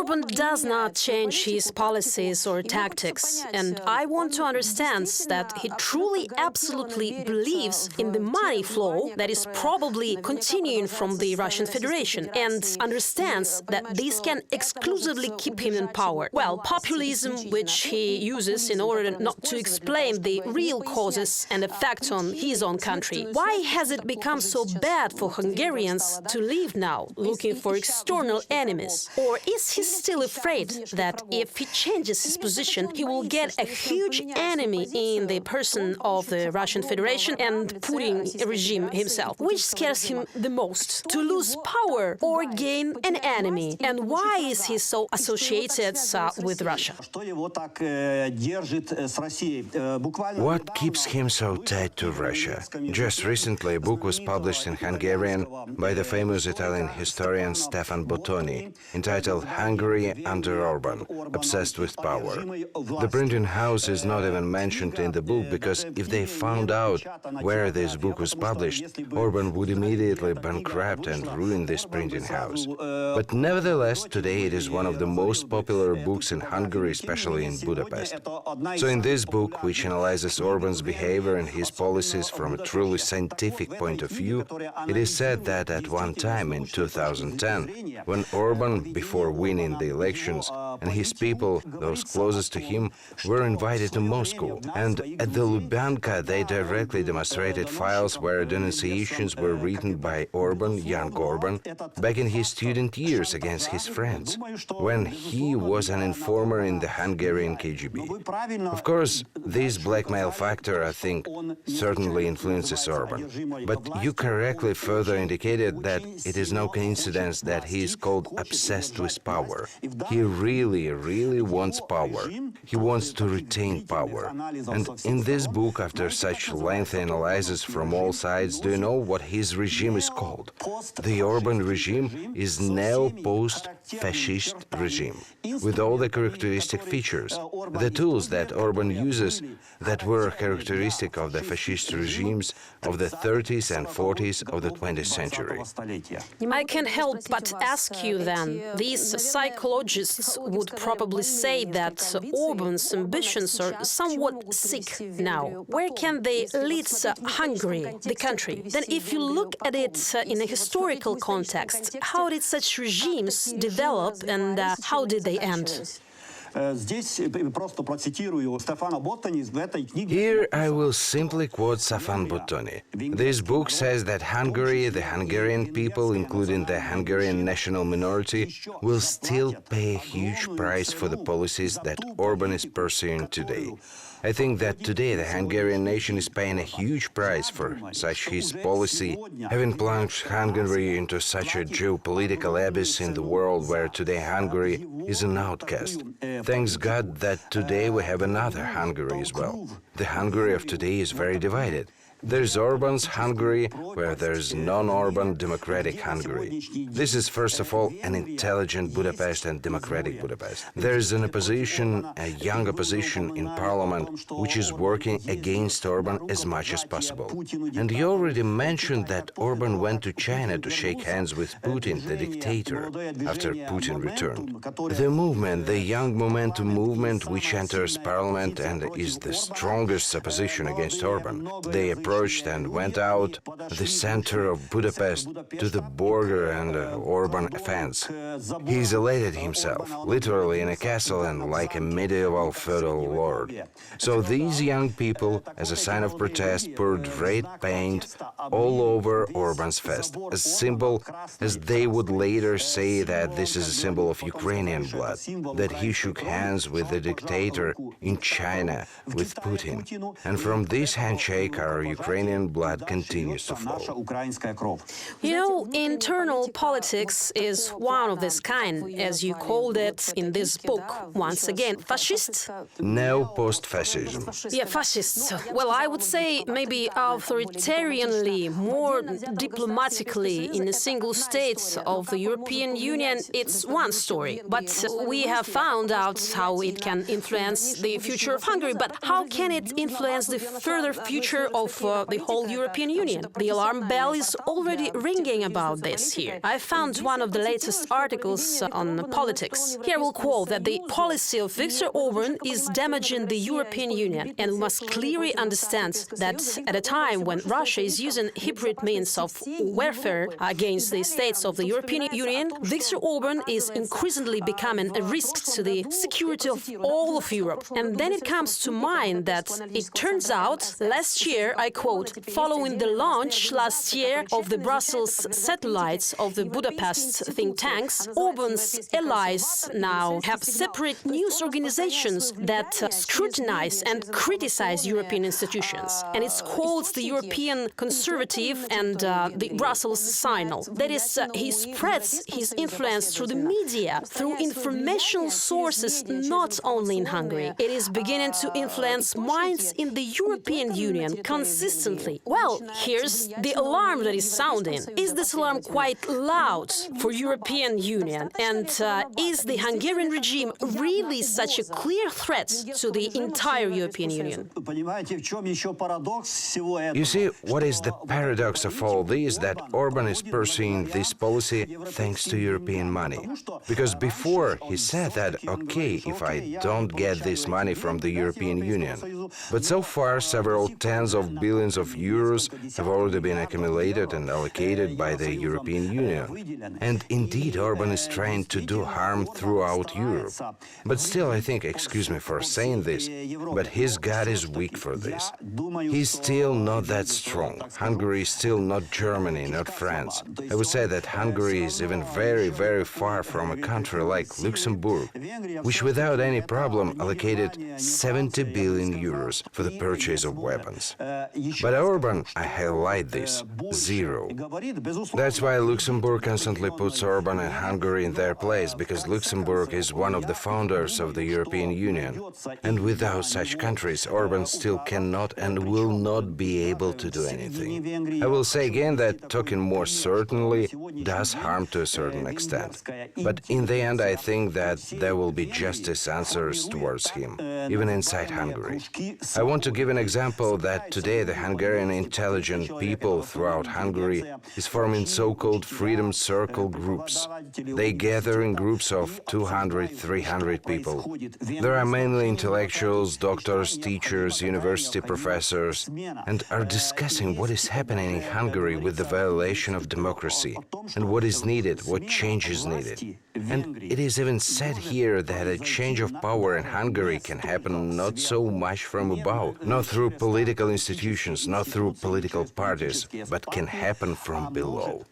Orban does not change his policies or tactics, and I want to understand that he truly, absolutely believes in the money flow that is probably continuing from the Russian Federation, and understands that this can exclusively keep him in power. Well, populism, which he uses in order not to explain the real causes and effects on his own country. Why has it become so bad for Hungarians to live now, looking for external enemies? Or is he still afraid that if he changes his position, he will get a huge enemy in the person of the Russian Federation and Putin regime himself? Which scares him the most? To lose power or gain an enemy? And why is he so associated with Russia? What keeps him so tied to Russia? Just recently, a book was published in Hungarian by the famous Italian historian Stefan Bottoni, entitled Hungary under Orban, Obsessed with Power. The printing house is not even mentioned in the book because if they found out where this book was published, Orban would immediately bankrupt and ruin this printing house. But nevertheless, today it is one of the most popular books in Hungary, especially in Budapest. So in this book, which analyzes Orban's behavior and his policies from a truly scientific point of view, it is said that at one time in 2010, when Orban, before winning the elections, and his people, those closest to him, were invited to Moscow, and at the Lubyanka they directly demonstrated files where denunciations were written by Orban, young Orban, back in his student years against his friends, when he was an informer in the Hungarian KGB. Of course, this blackmail factor, I think, certainly influences Orban. But you correctly further indicated that it is no coincidence that he is called obsessed with power. He really wants power. He wants to retain power. And in this book, after such lengthy analysis from all sides, do you know what his regime is called? The Orban regime is neo-post-fascist regime, with all the characteristic features. The tools that Orban uses that were characteristic of the fascist regimes of the 30s and 40s of the 20th century. I can't help but ask you then, these psychologists would probably say that Orban's ambitions are somewhat sick now. Where can they lead Hungary, the country? Then if you look at it in a historical context, how did such regimes develop and how did they end? Here I will simply quote Stefan Bottoni. This book says that Hungary, the Hungarian people, including the Hungarian national minority, will still pay a huge price for the policies that Orban is pursuing today. I think that today the Hungarian nation is paying a huge price for such his policy, having plunged Hungary into such a geopolitical abyss in the world where today Hungary is an outcast. Thanks God that today we have another Hungary as well. The Hungary of today is very divided. There's Orban's Hungary, where there's non-Orban democratic Hungary. This is, first of all, an intelligent Budapest and democratic Budapest. There's an opposition, a young opposition in parliament, which is working against Orban as much as possible. And you already mentioned that Orban went to China to shake hands with Putin, the dictator, after Putin returned. The movement, the Young Momentum movement, which enters parliament and is the strongest opposition against Orban, they approached and went out the center of Budapest to the border and Orban fence. He isolated himself, literally in a castle and like a medieval feudal lord. So these young people, as a sign of protest, poured red paint all over Orban's fest, a symbol, as they would later say that this is a symbol of Ukrainian blood, that he shook hands with the dictator in China, with Putin. And from this handshake, our Ukrainian blood continues to flow. You know, internal politics is one of this kind, as you called it in this book. Once again, fascist? Neo-post-fascism. Yeah, fascists. Well, I would say maybe authoritarianly, more diplomatically, in a single state of the European Union, it's one story. But we have found out how it can influence the future of Hungary. But how can it influence the further future of the whole European Union. The alarm bell is already ringing about this here. I found one of the latest articles on politics. Here we'll quote that the policy of Viktor Orban is damaging the European Union, and we must clearly understand that at a time when Russia is using hybrid means of warfare against the states of the European Union, Viktor Orban is increasingly becoming a risk to the security of all of Europe. And then it comes to mind that it turns out last year, I quote, following the launch last year of the Brussels satellites of the Budapest think tanks, Orban's allies now have separate news organizations that scrutinize and criticize European institutions. And it's called the European Conservative and the Brussels Signal. That is, he spreads his influence through the media, through informational sources, not only in Hungary. It is beginning to influence minds in the European Union consistently. Well, here's the alarm that is sounding. Is this alarm quite loud for European Union? And is the Hungarian regime really such a clear threat to the entire European Union? You see, what is the paradox of all this? That Orban is pursuing this policy thanks to European money. Because before he said that, okay, if I don't get this money from the European Union. But so far, several tens of billions of euros have already been accumulated and allocated by the European Union. And indeed, Orban is trying to do harm throughout Europe. But still, I think, excuse me for saying this, but his God is weak for this. He's still not that strong. Hungary is still not Germany, not France. I would say that Hungary is even very, very far from a country like Luxembourg, which without any problem allocated 70 billion euros for the purchase of weapons. But Orban, I highlight this, zero. That's why Luxembourg constantly puts Orban and Hungary in their place, because Luxembourg is one of the founders of the European Union. And without such countries, Orban still cannot and will not be able to do anything. I will say again that talking more certainly does harm to a certain extent. But in the end, I think that there will be justice answers towards him, even inside Hungary. I want to give an example that today the Hungarian intelligent people throughout Hungary is forming so-called freedom circle groups. They gather in groups of 200, 300 people. There are mainly intellectuals, doctors, teachers, university professors, and are discussing what is happening in Hungary with the violation of democracy and what is needed, what change is needed. And it is even said here that a change of power in Hungary can happen not so much from above, not through political institutions, not through political parties, but can happen from below.